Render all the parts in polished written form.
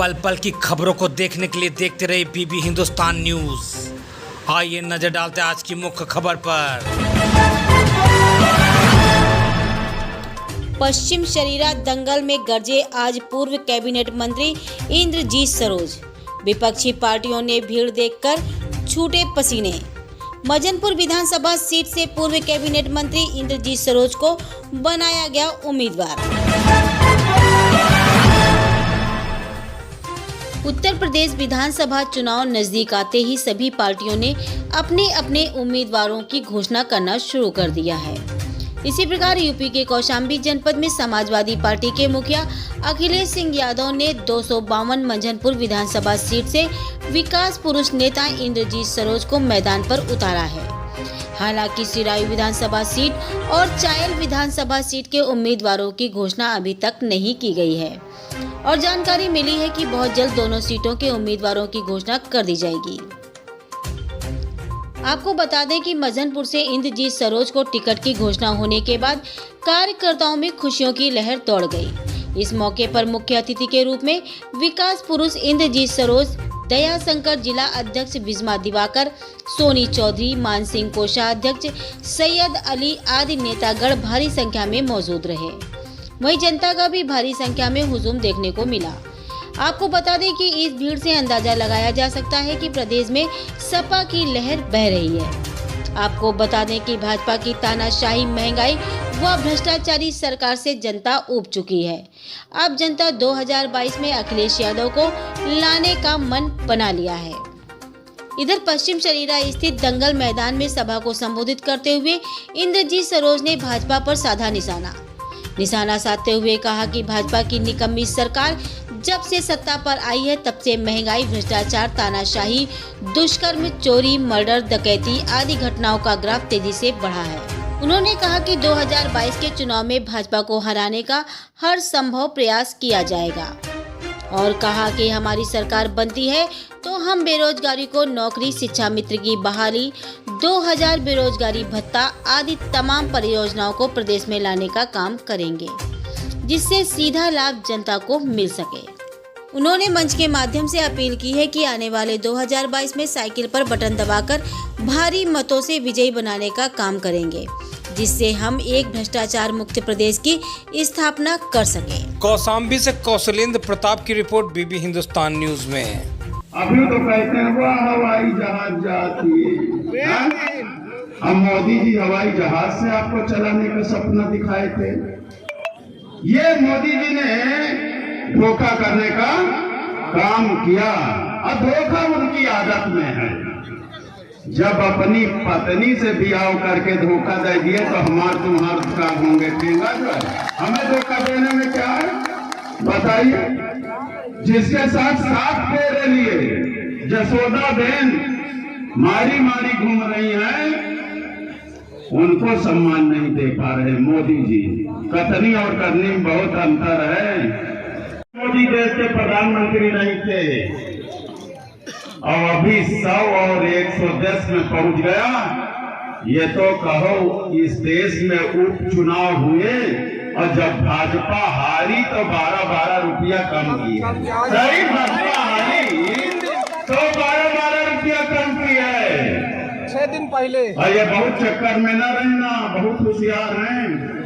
पल पल की खबरों को देखने के लिए देखते रहिए बीबी हिंदुस्तान न्यूज। आइए नजर डालते हैं आज की मुख्य खबर पर। पश्चिम शरीरा दंगल में गरजे आज पूर्व कैबिनेट मंत्री इंद्रजीत सरोज। विपक्षी पार्टियों ने भीड़ देखकर छूटे पसीने। मजनपुर विधानसभा सीट से पूर्व कैबिनेट मंत्री इंद्रजीत सरोज को बनाया गया उम्मीदवार। उत्तर प्रदेश विधानसभा चुनाव नजदीक आते ही सभी पार्टियों ने अपने अपने उम्मीदवारों की घोषणा करना शुरू कर दिया है। इसी प्रकार यूपी के कौशाम्बी जनपद में समाजवादी पार्टी के मुखिया अखिलेश सिंह यादव ने 252 मंझनपुर विधानसभा सीट से विकास पुरुष नेता इंद्रजीत सरोज को मैदान पर उतारा है। हालांकि सिराई विधानसभा सीट और चायल विधानसभा सीट के उम्मीदवारों की घोषणा अभी तक नहीं की गई है और जानकारी मिली है कि बहुत जल्द दोनों सीटों के उम्मीदवारों की घोषणा कर दी जाएगी। आपको बता दें कि मजनपुर से इंद्रजीत सरोज को टिकट की घोषणा होने के बाद कार्यकर्ताओं में खुशियों की लहर दौड़ गई। इस मौके पर मुख्य अतिथि के रूप में विकास पुरुष इंद्रजीत सरोज, दया शंकर जिला अध्यक्ष विजमा दिवाकर, सोनी चौधरी, मान सिंह कोषाध्यक्ष सैयद अली आदि नेतागण भारी संख्या में मौजूद रहे। वहीं जनता का भी भारी संख्या में हुजूम देखने को मिला। आपको बता दें कि इस भीड़ से अंदाजा लगाया जा सकता है कि प्रदेश में सपा की लहर बह रही है। आपको बता दें कि भाजपा की तानाशाही, महंगाई व भ्रष्टाचारी सरकार से जनता ऊब चुकी है। अब जनता 2022 में अखिलेश यादव को लाने का मन बना लिया है। इधर पश्चिम शरीरा स्थित दंगल मैदान में सभा को संबोधित करते हुए इंद्रजीत सरोज ने भाजपा पर साधा निशाना साधते हुए कहा कि भाजपा की निकम्मी सरकार जब से सत्ता पर आई है तब से महंगाई, भ्रष्टाचार, तानाशाही, दुष्कर्म, चोरी, मर्डर, डकैती आदि घटनाओं का ग्राफ तेजी से बढ़ा है। उन्होंने कहा कि 2022 के चुनाव में भाजपा को हराने का हर संभव प्रयास किया जाएगा और कहा कि हमारी सरकार बनती है तो हम बेरोजगारी को नौकरी, शिक्षा मित्र की बहाली, 2000 बेरोजगारी भत्ता आदि तमाम परियोजनाओं को प्रदेश में लाने का काम करेंगे जिससे सीधा लाभ जनता को मिल सके। उन्होंने मंच के माध्यम से अपील की है कि आने वाले 2022 में साइकिल पर बटन दबाकर भारी मतों से विजयी बनाने का काम करेंगे जिससे हम एक भ्रष्टाचार मुक्त प्रदेश की स्थापना कर सके। कौशाम्बी से कौशलेंद्र प्रताप की रिपोर्ट बीबी हिंदुस्तान न्यूज में। अभी तो कहते हैं वो हवाई जहाज जाती है। अब मोदी जी हवाई जहाज से आपको चलाने का सपना दिखाए थे। ये मोदी जी ने धोखा करने का काम किया और धोखा उनकी आदत में है। जब अपनी पत्नी से ब्याह करके धोखा दे दिए तो हमार तुम्हार का होंगे ठेंगा जो है। हमें धोखा देने में क्या है बताइए। जिसके साथ 7 फेरे लिए जसोदा बहन मारी घूम रही हैं, उनको सम्मान नहीं दे पा रहे मोदी जी। कथनी और करनी में बहुत अंतर है। मोदी देश के प्रधानमंत्री नहीं थे और अभी 100 और 110 में पहुंच गया। ये तो कहो इस देश में उपचुनाव हुए और जब भाजपा हारी तो 12 रुपया कम किया। सही, भाजपा हारी तो 12 रुपया कम किया है 6 दिन पहले। और ये बहुत चक्कर में न रहना, बहुत होशियार हैं।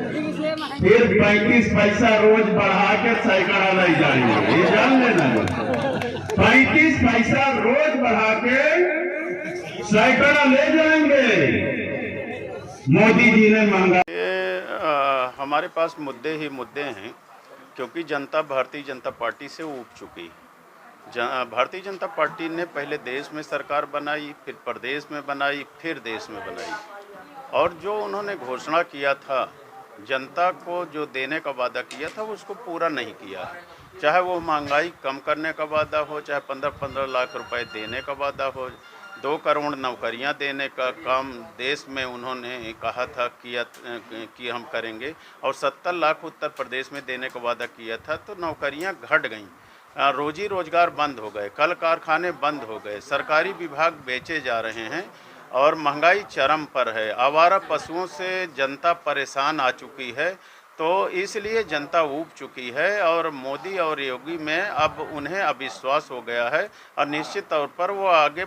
फिर 35 पैसा रोज बढ़ा के सैकड़ा ले जाएंगे, ये जान लेना। 35 पैसा रोज बढ़ा के सैकड़ा ले जाएंगे। मोदी जी ने मांगा। हमारे पास मुद्दे ही मुद्दे हैं क्योंकि जनता भारतीय जनता पार्टी से ऊब चुकी। भारतीय जनता पार्टी ने पहले देश में सरकार बनाई, फिर प्रदेश में बनाई, फिर देश में बनाई और जो उन्होंने घोषणा किया था, जनता को जो देने का वादा किया था उसको पूरा नहीं किया। चाहे वो महंगाई कम करने का वादा हो, चाहे 15-15 लाख रुपए देने का वादा हो, 2 करोड़ नौकरियां देने का काम देश में उन्होंने कहा था कि हम करेंगे और 70 लाख उत्तर प्रदेश में देने का वादा किया था। तो नौकरियां घट गईं, रोजी रोजगार बंद हो गए, कल कारखाने बंद हो गए, सरकारी विभाग बेचे जा रहे हैं और महंगाई चरम पर है। आवारा पशुओं से जनता परेशान आ चुकी है। तो इसलिए जनता ऊब चुकी है और मोदी और योगी में अब उन्हें अविश्वास हो गया है और निश्चित तौर पर वो आगे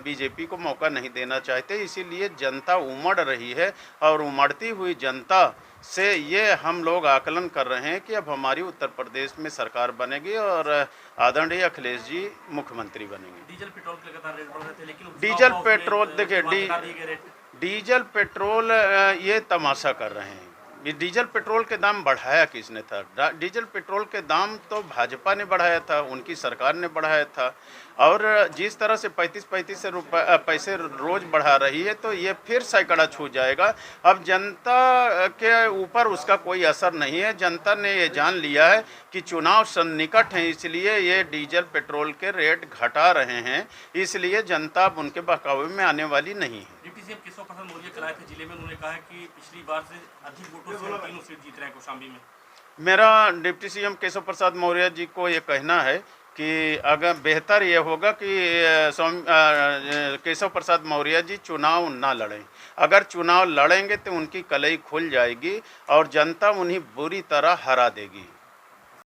बीजेपी को मौका नहीं देना चाहते। इसीलिए जनता उमड़ रही है और उमड़ती हुई जनता से ये हम लोग आकलन कर रहे हैं कि अब हमारी उत्तर प्रदेश में सरकार बनेगी और आदरणीय अखिलेश जी मुख्यमंत्री बनेंगे। डीजल पेट्रोल के लगातार रेट बढ़ रहे थे, लेकिन डीजल पेट्रोल देखिए, डीजल पेट्रोल ये तमाशा कर रहे हैं। ये डीजल पेट्रोल के दाम बढ़ाया किसने था? डीजल पेट्रोल के दाम तो भाजपा ने बढ़ाया था, उनकी सरकार ने बढ़ाया था। और जिस तरह से 35-35 पैसे रोज बढ़ा रही है तो ये फिर सैकड़ा छू जाएगा। अब जनता के ऊपर उसका कोई असर नहीं है। जनता ने ये जान लिया है कि चुनाव सन्निकट हैं, इसलिए ये डीजल पेट्रोल के रेट घटा रहे हैं। इसलिए जनता अब उनके बहकावे में आने वाली नहीं है। डिप्टी सीएम केशव प्रसाद मौर्य कल आए थे जिले में, उन्होंने कहा है कि पिछली बार से अधिक वोटों से हम तीनों सीट जीत रहे हैं कौशाम्बी में। मेरा डिप्टी सीएम केशव प्रसाद मौर्य जी को ये कहना है कि अगर बेहतर ये होगा कि केशव प्रसाद मौर्य जी चुनाव ना लड़ें। अगर चुनाव लड़ेंगे तो उनकी कलई खुल जाएगी और जनता उन्हें बुरी तरह हरा देगी।